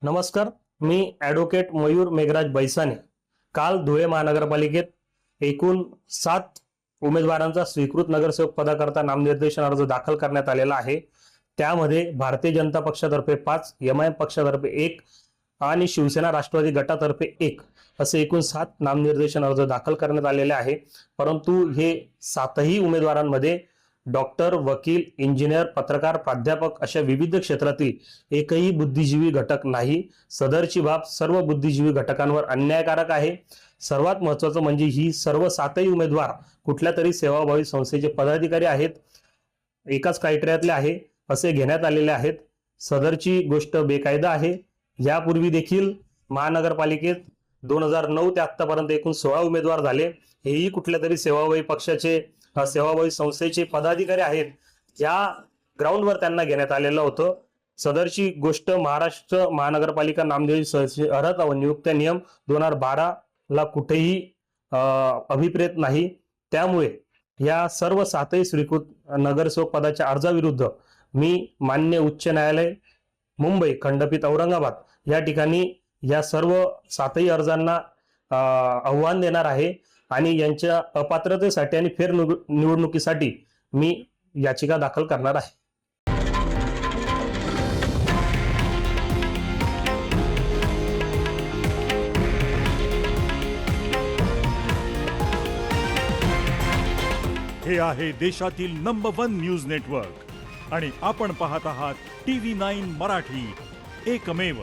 नमस्कार, मी ॲडव्होकेट मयूर मेघराज बैसाने. काल धुळे महानगरपालिकेत एकूण 7 उमेदवारांचा स्वीकृत नगरसेवक पदाकरता नामनिर्देशन अर्ज दाखल करण्यात आलेला आहे. त्यामध्ये भारतीय जनता पक्षातर्फे 5, एमआयएम पक्षातर्फे 1 आणि शिवसेना राष्ट्रवादी गटातर्फे 1 असे एकूण 7 नामनिर्देशन अर्ज दाखल करण्यात आलेले आहे. परंतु हे 7ही उमेदवारांमध्ये डॉक्टर, वकील, इंजिनियर, पत्रकार, प्राध्यापक अशा विविध क्षेत्रातील एकही बुद्धिजीवी घटक नाही. सदरची बाब सर्व बुद्धिजीवी घटकांवर अन्यायकारक आहे. सर्वात महत्त्वाचं म्हणजे ही सर्व 7ही उमेदवार कुठल्या तरी सेवाभावी संस्थेचे पदाधिकारी आहेत, एकाच क्रायटेरियातले आहे असे घेण्यात आलेले आहेत. सदरची गोष्ट बेकायदा आहे. यापूर्वी देखील महानगरपालिकेत 2009 ते आतापर्यंत एकूण 16 उमेदवार झाले. हेही कुठल्या तरी सेवाभावी पक्षाचे सेवाभावी संस्थेचे पदाधिकारी आहेत. या ग्राउंडवर त्यांना घेण्यात आलेलं होतं. सदरची गोष्ट महाराष्ट्र महानगरपालिका नामनिर्देशन अर्हता व नियुक्त्या नियम 2012 ला कुठेही अभिप्रेत नाही. त्यामुळे या सर्व 7ही स्वीकृत नगरसेवक पदाच्या अर्जाविरुद्ध मी मान्य उच्च न्यायालय मुंबई खंडपीठ औरंगाबाद या ठिकाणी या सर्व 7ही अर्जांना आव्हान देणार आहे आणि यांच्या अपात्रतेसाठी आणि फेर निवडणुकीसाठी मी याचिका दाखल करणार आहे. हे आहे देशातील नंबर 1 न्यूज नेटवर्क आणि आपण पाहत आहात TV9 मराठी, एकमेव.